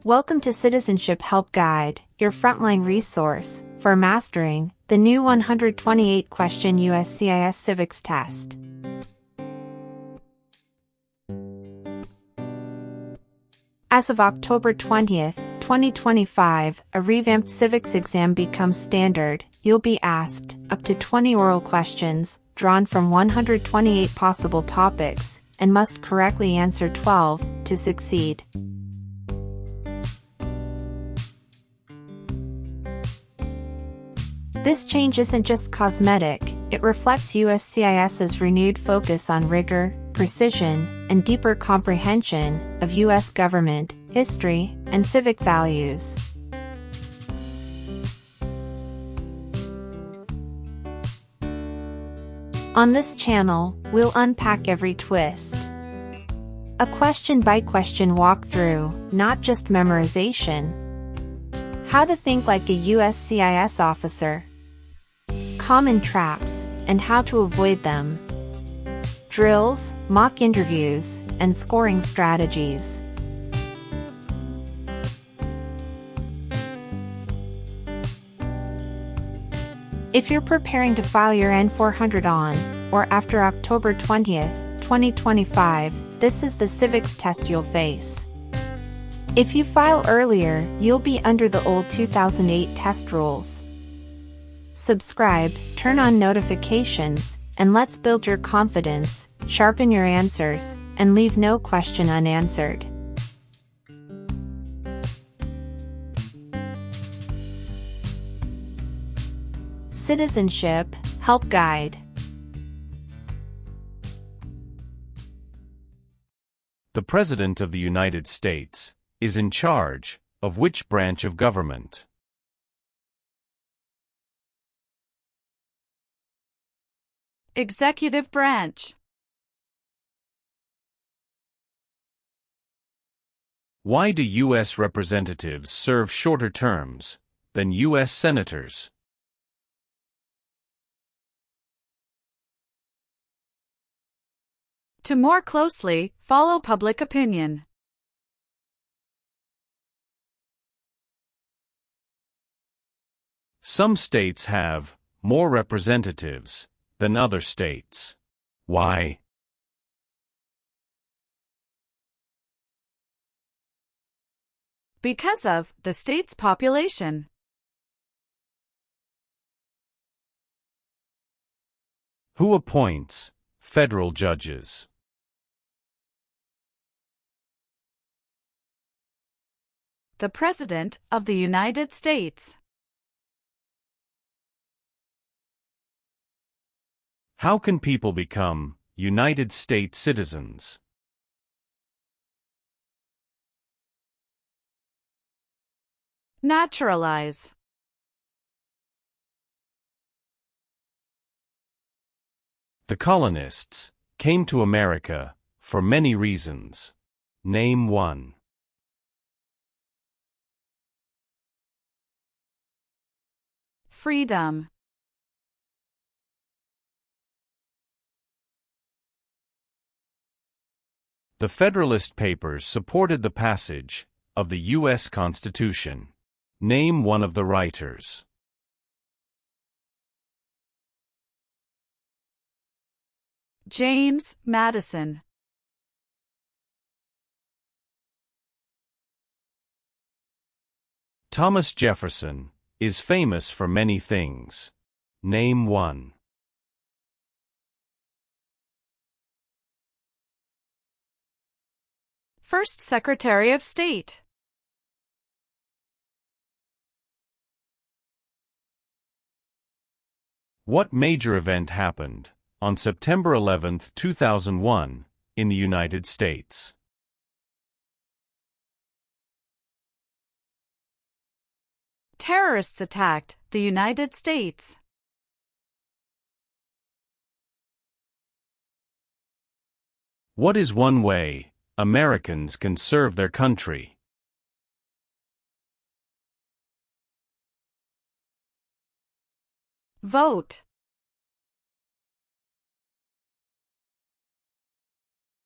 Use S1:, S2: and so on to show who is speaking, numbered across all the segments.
S1: Welcome to Citizenship Help Guide, your frontline resource for mastering the new 128-question USCIS Civics test. As of October 20th, 2025, a revamped civics exam becomes standard. You'll be asked up to 20 oral questions, drawn from 128 possible topics, and must correctly answer 12 to succeed. This change isn't just cosmetic, it reflects USCIS's renewed focus on rigor, precision, and deeper comprehension of U.S. government, history, and civic values. On this channel, we'll unpack every twist. A question-by-question walkthrough, not just memorization. How to think like a USCIS officer. Common traps, and how to avoid them. Drills, mock interviews, and scoring strategies. If you're preparing to file your N-400 on, or after October 20th, 2025, this is the civics test you'll face. If you file earlier, you'll be under the old 2008 test rules. Subscribe, turn on notifications, and let's build your confidence, sharpen your answers, and leave no question unanswered. Citizenship Help Guide.
S2: The President of the United States is in charge of which branch of government?
S3: Executive branch.
S2: Why do U.S. representatives serve shorter terms than U.S. senators?
S3: To more closely follow public opinion.
S2: Some states have more representatives than other states. Why?
S3: Because of the state's population.
S2: Who appoints federal judges?
S3: The President of the United States.
S2: How can people become United States citizens?
S3: Naturalize.
S2: The colonists came to America for many reasons. Name one.
S3: Freedom.
S2: The Federalist Papers supported the passage of the U.S. Constitution. Name one of the writers.
S3: James Madison.
S2: Thomas Jefferson is famous for many things. Name one.
S3: First Secretary of State.
S2: What major event happened on September 11, 2001, in the United States?
S3: Terrorists attacked the United States.
S2: What is one way Americans can serve their country?
S3: Vote.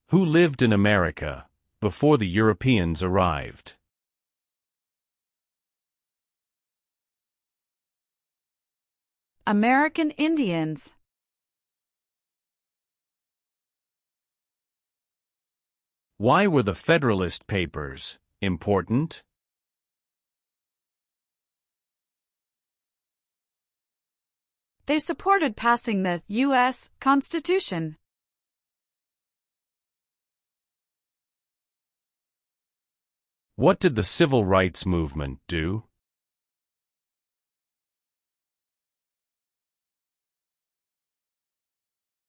S2: Who lived in America before the Europeans arrived?
S3: American Indians.
S2: Why were the Federalist Papers important?
S3: They supported passing the U.S. Constitution.
S2: What did the Civil Rights Movement do?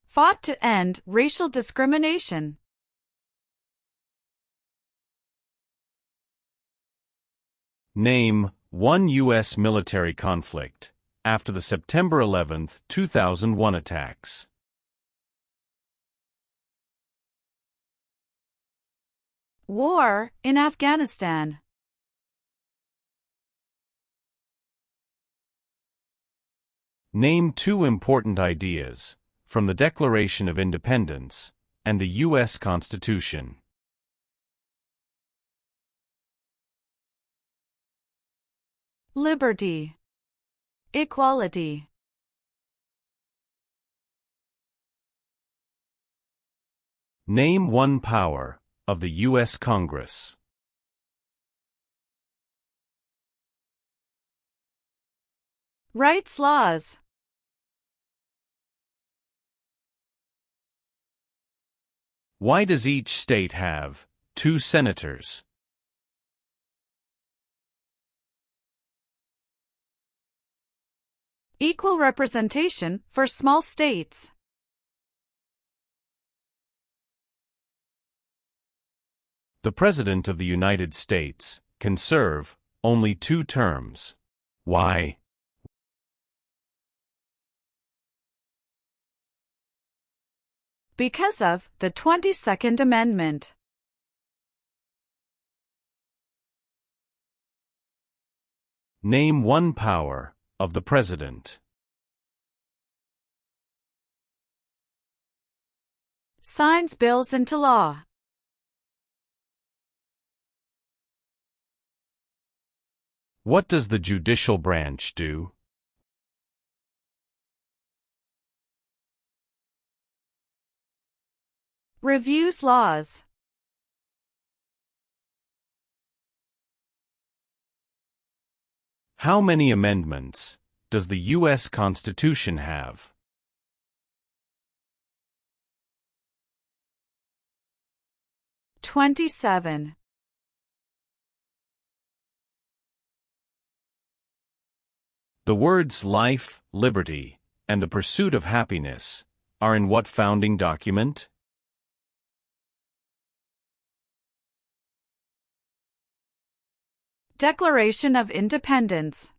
S3: Fought to end racial discrimination.
S2: Name one U.S. military conflict after the September 11, 2001 attacks.
S3: War in Afghanistan.
S2: Name two important ideas from the Declaration of Independence and the U.S. Constitution.
S3: Liberty. Equality.
S2: Name one power of the U.S. Congress.
S3: Rights laws.
S2: Why does each state have 2 senators?
S3: Equal representation for small states.
S2: The President of the United States can serve only 2 terms. Why?
S3: Because of the 22nd Amendment.
S2: Name one power of the President.
S3: Signs bills into law.
S2: What does the judicial branch do?
S3: Reviews laws.
S2: How many amendments does the U.S. Constitution have?
S3: $27.
S2: The words life, liberty, and the pursuit of happiness are in what founding document?
S3: Declaration of Independence.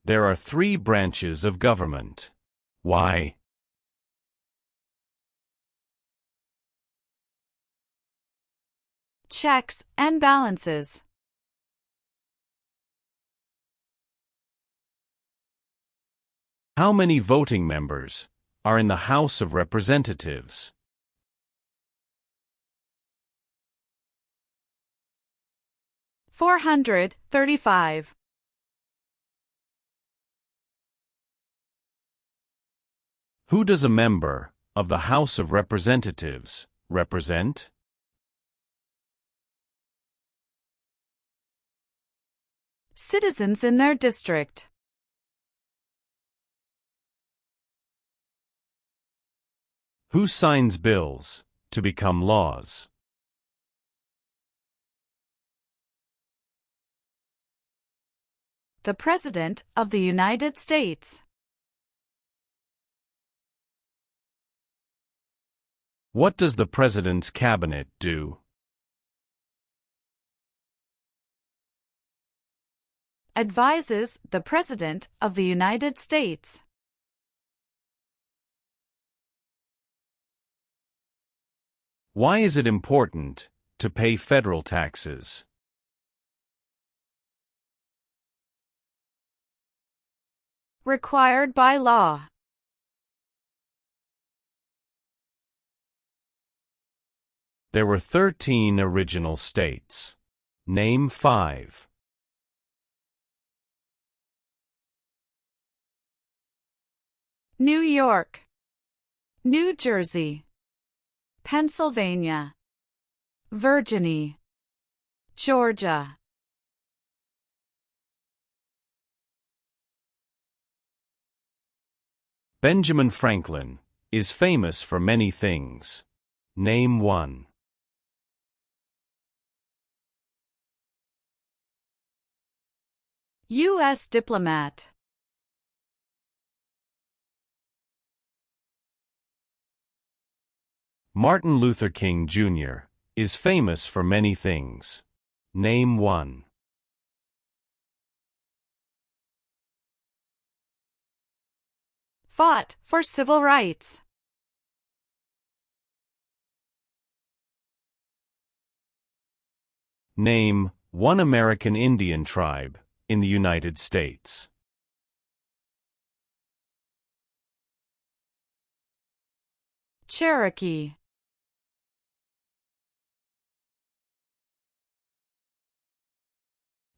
S2: There are 3 branches of government. Why?
S3: Checks and balances.
S2: How many voting members are in the House of Representatives?
S3: 435.
S2: Who does a member of the House of Representatives represent?
S3: Citizens in their district.
S2: Who signs bills to become laws?
S3: The President of the United States.
S2: What does the President's cabinet do?
S3: Advises the President of the United States.
S2: Why is it important to pay federal taxes?
S3: Required by law.
S2: There were 13 original states. Name 5.
S3: New York, New Jersey, Pennsylvania, Virginia, Georgia.
S2: Benjamin Franklin is famous for many things. Name one.
S3: U.S. diplomat.
S2: Martin Luther King Jr. is famous for many things. Name one.
S3: Fought for civil rights.
S2: Name one American Indian tribe in the United States.
S3: Cherokee.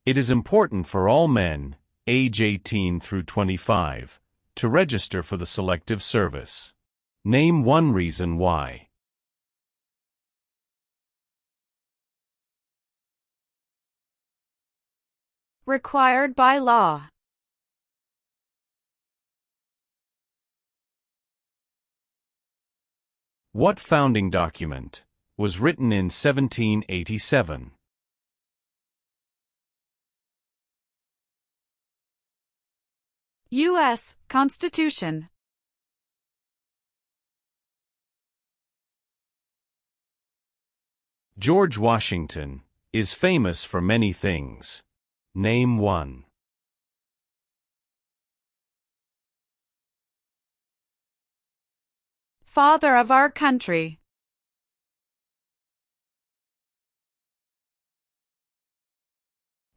S2: It is important for all men, age 18 through 25, to register for the Selective Service. Name one reason why.
S3: Required by law.
S2: What founding document was written in 1787?
S3: U.S. Constitution.
S2: George Washington is famous for many things. Name one.
S3: Father of our country.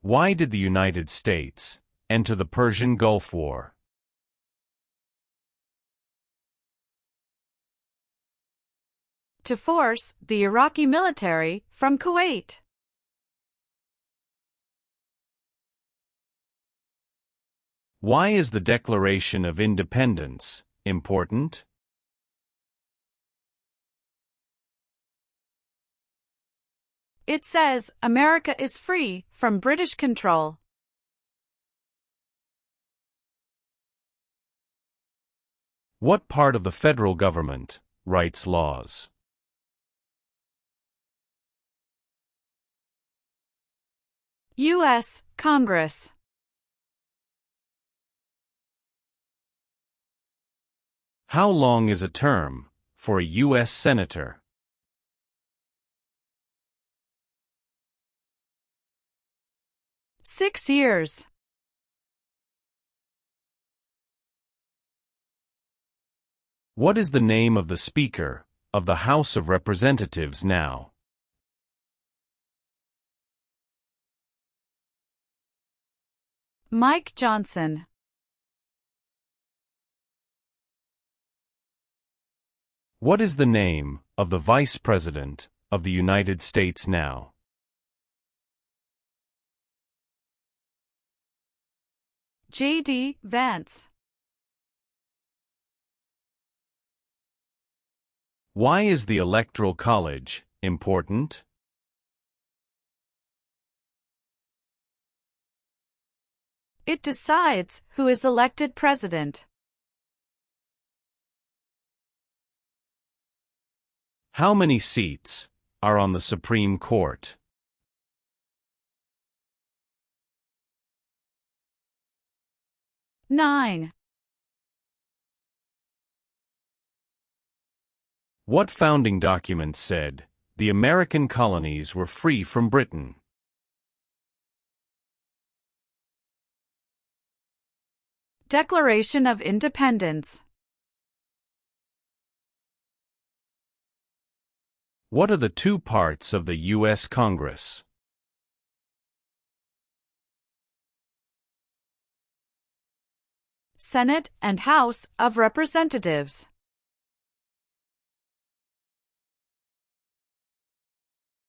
S2: Why did the United States enter the Persian Gulf War?
S3: To force the Iraqi military from Kuwait.
S2: Why is the Declaration of Independence important?
S3: It says America is free from British control.
S2: What part of the federal government writes laws?
S3: U.S. Congress.
S2: How long is a term for a U.S. Senator?
S3: Six years.
S2: What is the name of the Speaker of the House of Representatives now?
S3: Mike Johnson.
S2: What is the name of the Vice President of the United States now?
S3: J.D. Vance.
S2: Why is the Electoral College important?
S3: It decides who is elected president.
S2: How many seats are on the Supreme Court?
S3: 9.
S2: What founding document said the American colonies were free from Britain?
S3: Declaration of Independence.
S2: What are the two parts of the U.S. Congress?
S3: Senate and House of Representatives.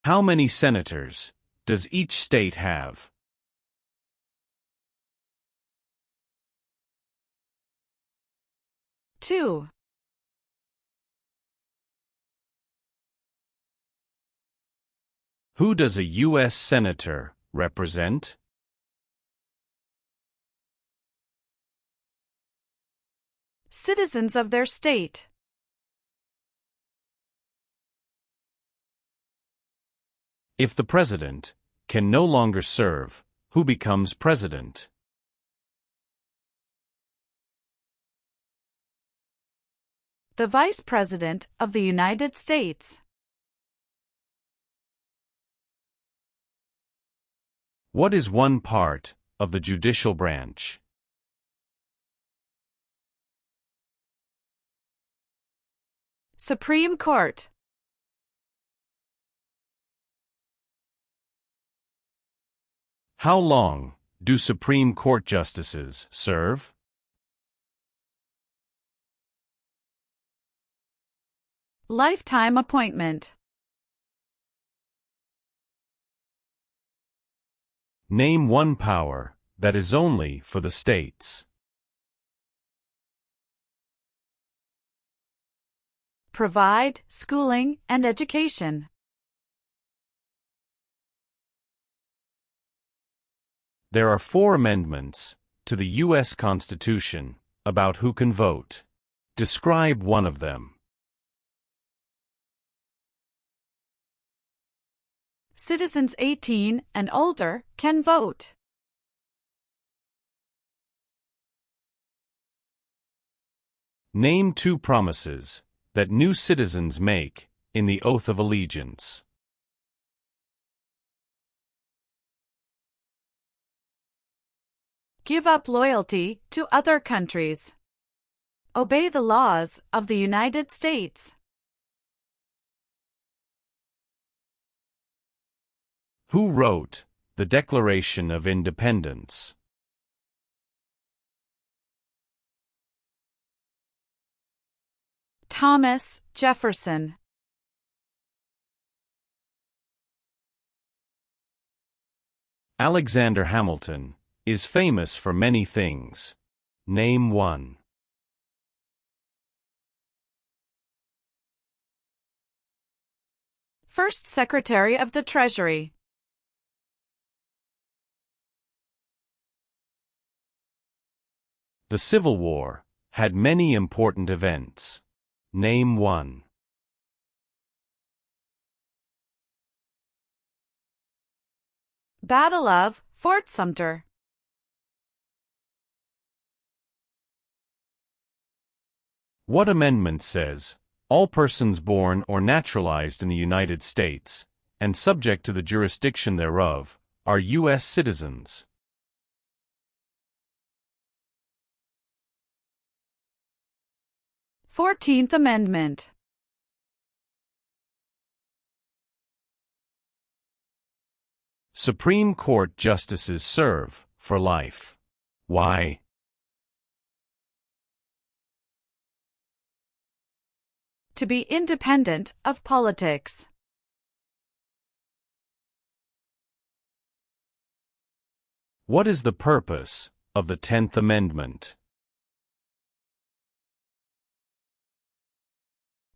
S2: How many senators does each state have?
S3: 2.
S2: Who does a U.S. Senator represent?
S3: Citizens of their state.
S2: If the president can no longer serve, who becomes president?
S3: The Vice President of the United States.
S2: What is one part of the judicial branch?
S3: Supreme Court.
S2: How long do Supreme Court justices serve?
S3: Lifetime appointment.
S2: Name one power that is only for the states.
S3: Provide schooling and education.
S2: There are 4 amendments to the U.S. Constitution about who can vote. Describe one of them.
S3: Citizens 18 and older can vote.
S2: Name 2 promises that new citizens make in the oath of allegiance.
S3: Give up loyalty to other countries. Obey the laws of the United States.
S2: Who wrote the Declaration of Independence?
S3: Thomas Jefferson.
S2: Alexander Hamilton is famous for many things. Name one.
S3: First Secretary of the Treasury.
S2: The Civil War had many important events. Name one.
S3: Battle of Fort Sumter.
S2: What amendment says, all persons born or naturalized in the United States, and subject to the jurisdiction thereof, are U.S. citizens?
S3: 14th Amendment.
S2: Supreme Court justices serve for life. Why?
S3: To be independent of politics.
S2: What is the purpose of the 10th Amendment?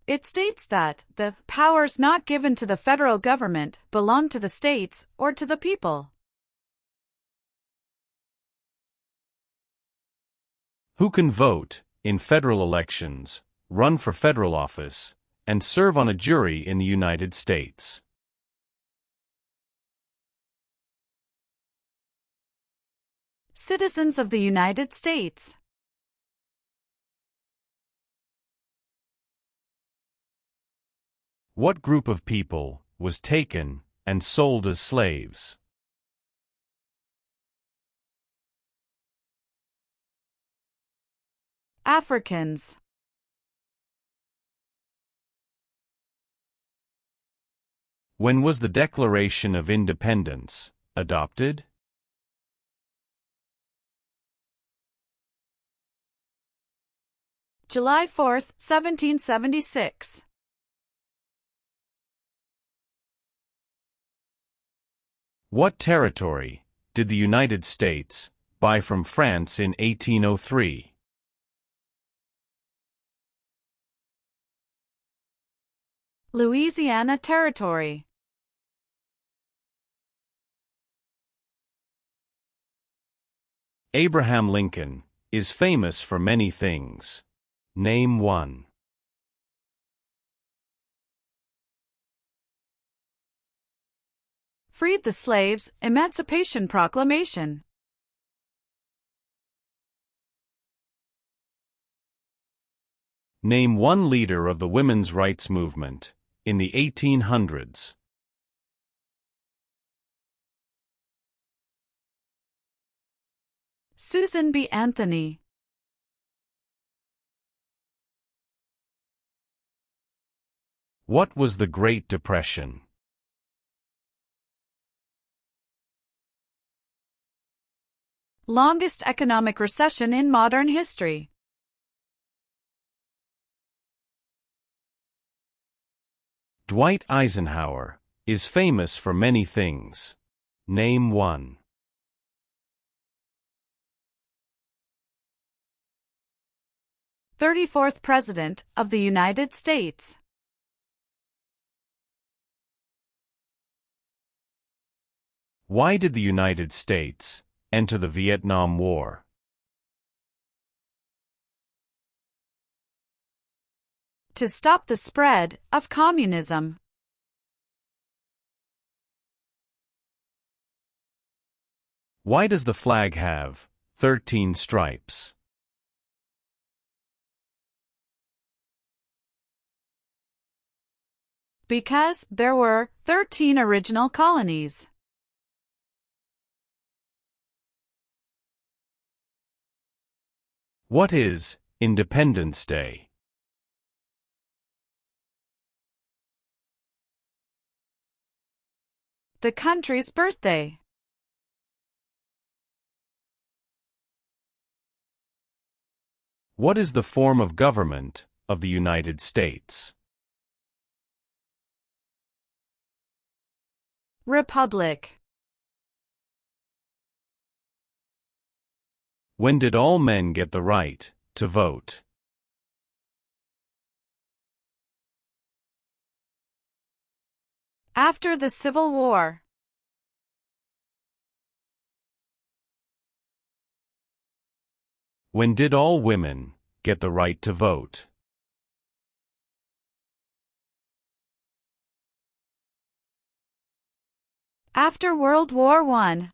S3: It states that the powers not given to the federal government belong to the states or to the people.
S2: Who can vote in federal elections, run for federal office, and serve on a jury in the United States?
S3: Citizens of the United States.
S2: What group of people was taken and sold as slaves?
S3: Africans.
S2: When was the Declaration of Independence adopted?
S3: July 4, 1776.
S2: What territory did the United States buy from France in 1803?
S3: Louisiana Territory.
S2: Abraham Lincoln is famous for many things. Name one.
S3: Freed the slaves, Emancipation Proclamation.
S2: Name one leader of the women's rights movement in the 1800s.
S3: Susan B. Anthony.
S2: What was the Great Depression?
S3: Longest economic recession in modern history.
S2: Dwight Eisenhower is famous for many things. Name one.
S3: "34th President of the United States."
S2: Why did the United States enter the Vietnam War?
S3: To stop the spread of communism.
S2: Why does the flag have 13 stripes?
S3: Because there were 13 original colonies.
S2: What is Independence Day?
S3: The country's birthday.
S2: What is the form of government of the United States?
S3: Republic.
S2: When did all men get the right to vote?
S3: After the Civil War.
S2: When did all women get the right to vote?
S3: After World War I.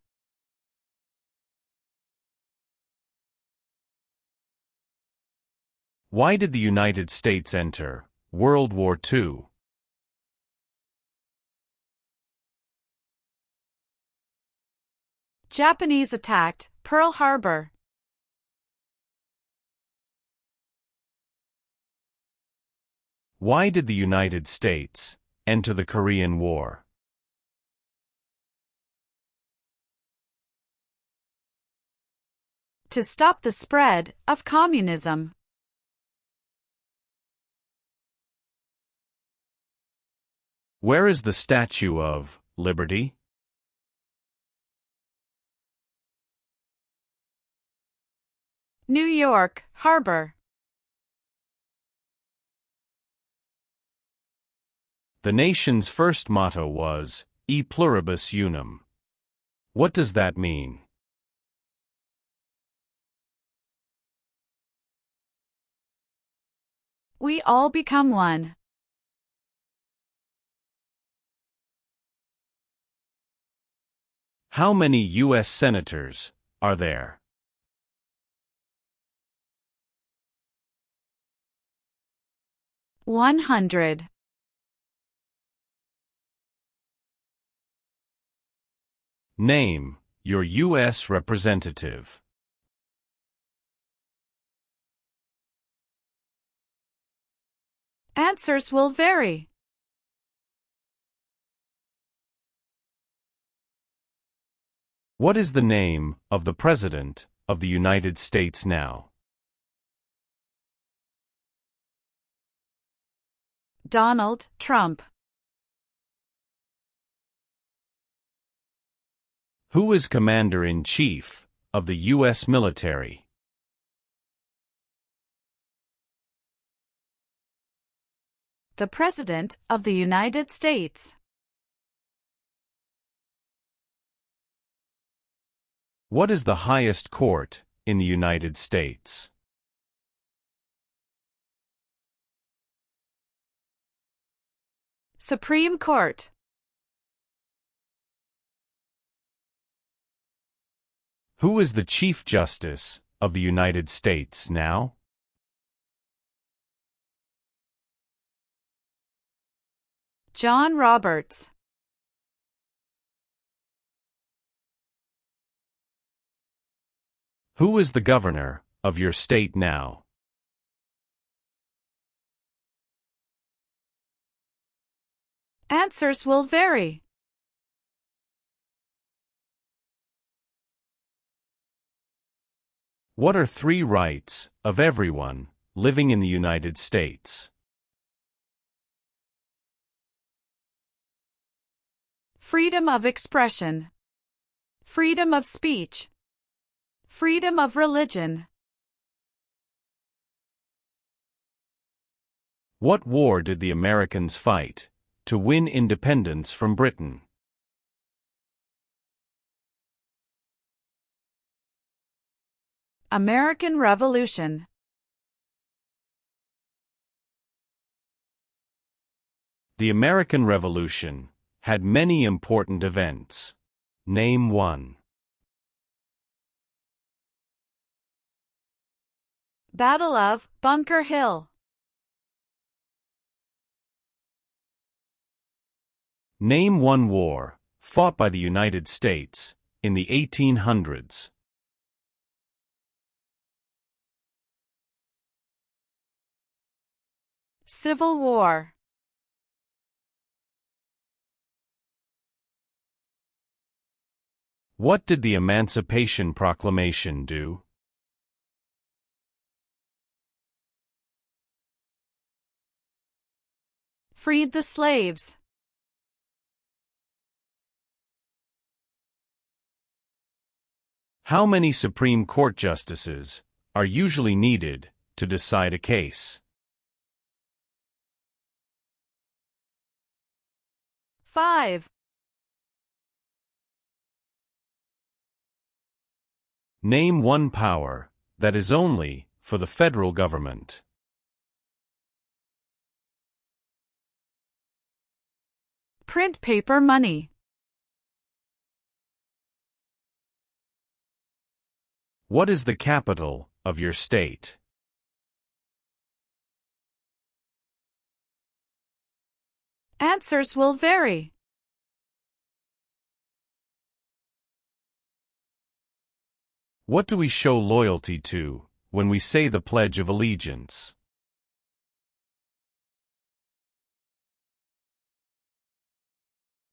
S2: Why did the United States enter World War II?
S3: Japanese attacked Pearl Harbor.
S2: Why did the United States enter the Korean War?
S3: To stop the spread of communism.
S2: Where is the Statue of Liberty?
S3: New York Harbor.
S2: The nation's first motto was E pluribus unum. What does that mean?
S3: We all become one.
S2: How many U.S. senators are there?
S3: $100.
S2: Name your U.S. representative.
S3: Answers will vary.
S2: What is the name of the President of the United States now?
S3: Donald Trump.
S2: Who is Commander-in-Chief of the U.S. military?
S3: The President of the United States.
S2: What is the highest court in the United States?
S3: Supreme Court.
S2: Who is the Chief Justice of the United States now?
S3: John Roberts.
S2: Who is the governor of your state now?
S3: Answers will vary.
S2: What are 3 rights of everyone living in the United States?
S3: Freedom of expression. Freedom of speech. Freedom of religion.
S2: What war did the Americans fight to win independence from Britain?
S3: American Revolution.
S2: The American Revolution had many important events. Name one.
S3: Battle of Bunker Hill.
S2: Name one war fought by the United States in the 1800s.
S3: Civil War.
S2: What did the Emancipation Proclamation do?
S3: Freed the slaves.
S2: How many Supreme Court justices are usually needed to decide a case?
S3: 5.
S2: Name one power that is only for the federal government.
S3: Print paper money.
S2: What is the capital of your state?
S3: Answers will vary.
S2: What do we show loyalty to when we say the Pledge of Allegiance?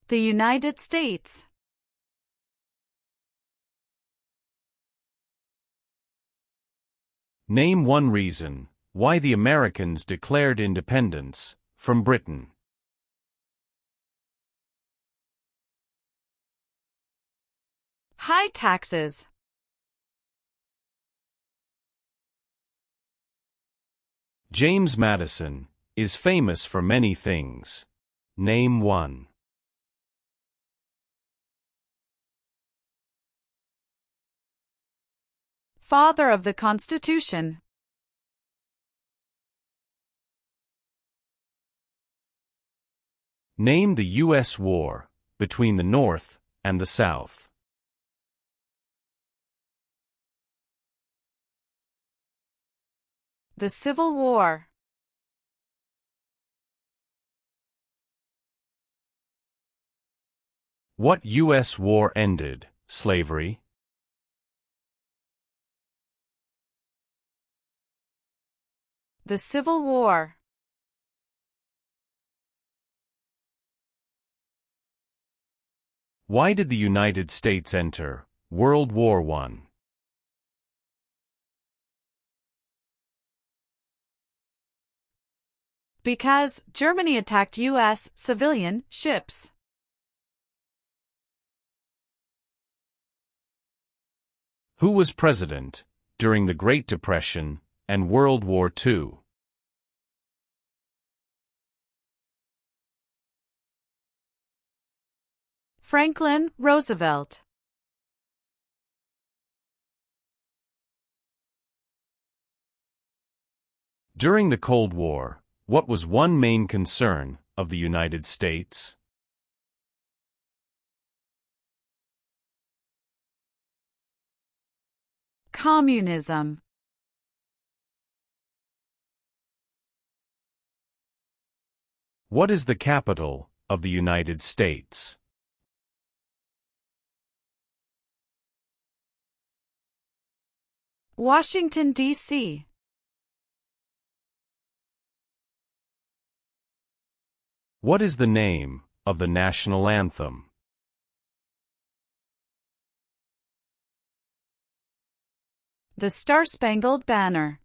S3: The United States.
S2: Name one reason why the Americans declared independence from Britain.
S3: High taxes.
S2: James Madison is famous for many things. Name one.
S3: Father of the Constitution.
S2: Name the U.S. war between the North and the South.
S3: The Civil War.
S2: What U.S. war ended slavery?
S3: The Civil War.
S2: Why did the United States enter World War I?
S3: Because Germany attacked U.S. civilian ships.
S2: Who was president during the Great Depression and World War II?
S3: Franklin Roosevelt.
S2: During the Cold War, what was one main concern of the United States?
S3: Communism.
S2: What is the capital of the United States?
S3: Washington, D.C.
S2: What is the name of the national anthem?
S3: The Star-Spangled Banner.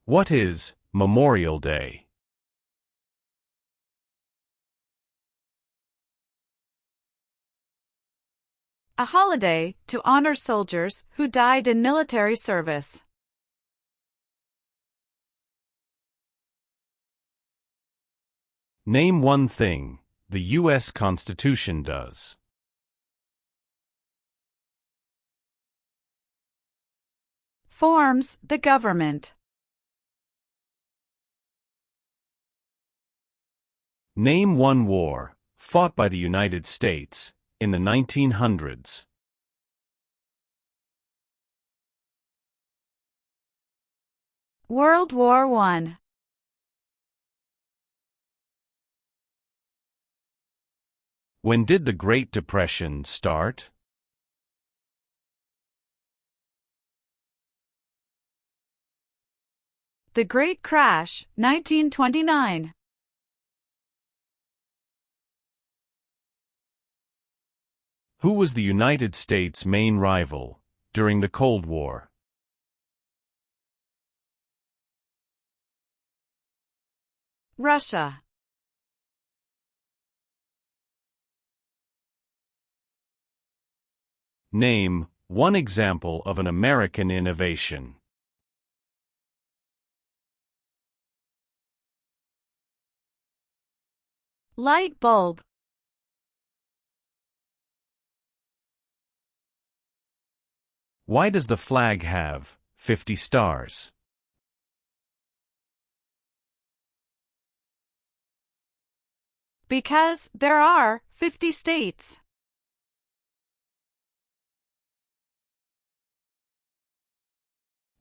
S2: What is Memorial Day?
S3: A holiday to honor soldiers who died in military service.
S2: Name one thing the U.S. Constitution does.
S3: Forms the government.
S2: Name one war fought by the United States in the 1900s.
S3: World War I.
S2: When did the Great Depression start?
S3: The Great Crash, 1929.
S2: Who was the United States' main rival during the Cold War?
S3: Russia.
S2: Name one example of an American innovation.
S3: Light bulb.
S2: Why does the flag have 50 stars?
S3: Because there are 50 states.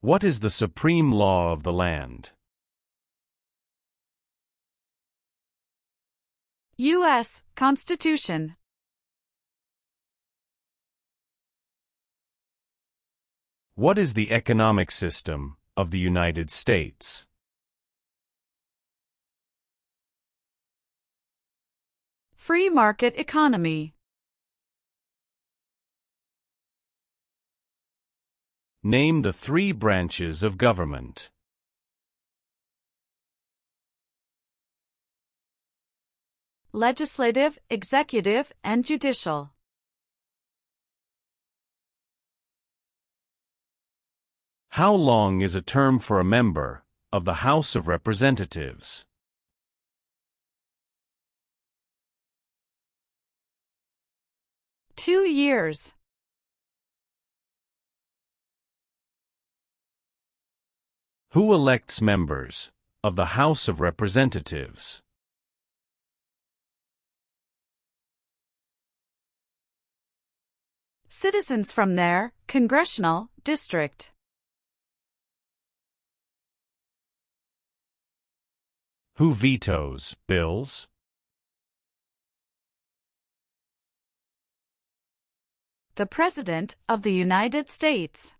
S2: What is the supreme law of the land?
S3: U.S. Constitution.
S2: What is the economic system of the United States?
S3: Free market economy.
S2: Name the three branches of government.
S3: Legislative, executive, and judicial.
S2: How long is a term for a member of the House of Representatives?
S3: Two years.
S2: Who elects members of the House of Representatives?
S3: Citizens from their congressional district.
S2: Who vetoes bills?
S3: The President of the United States.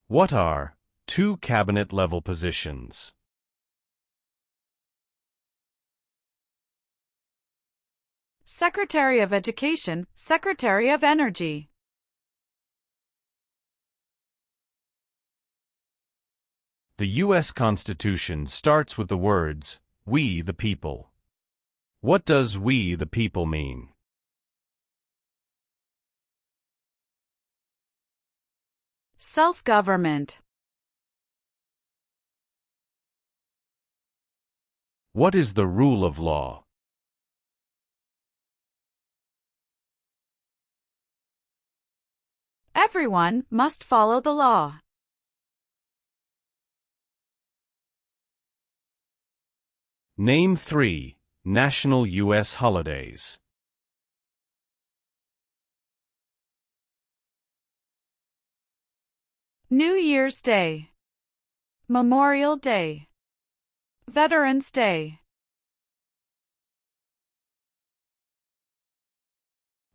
S2: What are two cabinet-level positions?
S3: Secretary of Education, Secretary of Energy.
S2: The U.S. Constitution starts with the words, "We the people." What does "we the people" mean?
S3: Self-government.
S2: What is the rule of law?
S3: Everyone must follow the law.
S2: Name 3 national U.S. holidays.
S3: New Year's Day, Memorial Day, Veterans Day.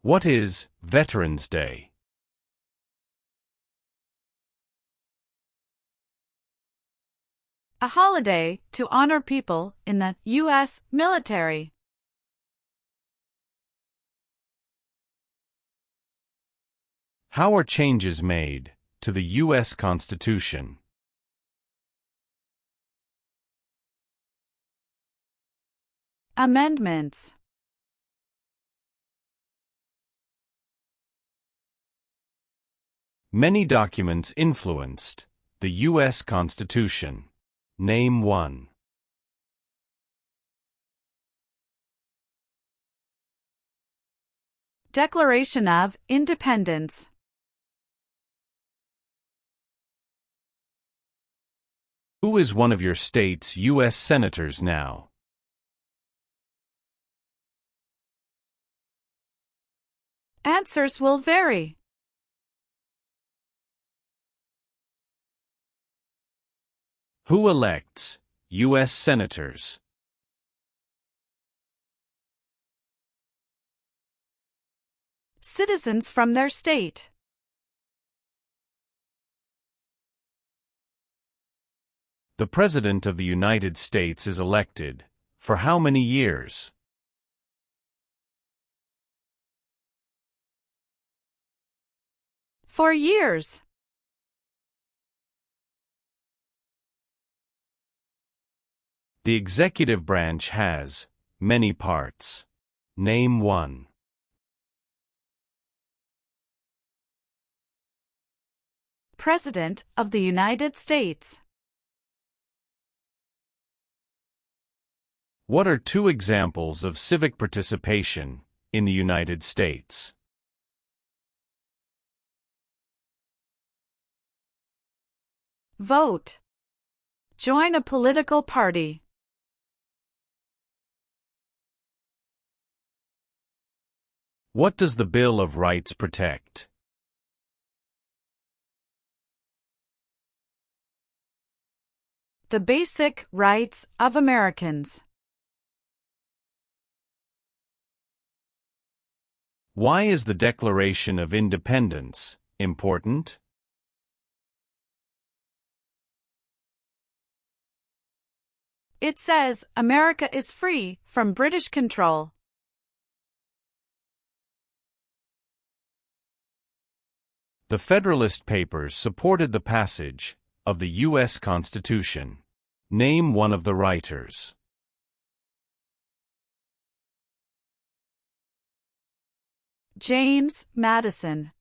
S2: What is Veterans Day?
S3: A holiday to honor people in the U.S. military.
S2: How are changes made to the U.S. Constitution?
S3: Amendments.
S2: Many documents influenced the U.S. Constitution. Name 1.
S3: Declaration of Independence.
S2: Who is one of your state's U.S. senators now?
S3: Answers will vary.
S2: Who elects U.S. senators?
S3: Citizens from their state.
S2: The President of the United States is elected for how many years?
S3: For years.
S2: The executive branch has many parts. Name 1.
S3: President of the United States.
S2: What are 2 examples of civic participation in the United States?
S3: Vote. Join a political party.
S2: What does the Bill of Rights protect?
S3: The basic rights of Americans.
S2: Why is the Declaration of Independence important?
S3: It says America is free from British control.
S2: The Federalist Papers supported the passage of the U.S. Constitution. Name one of the writers.
S3: James Madison.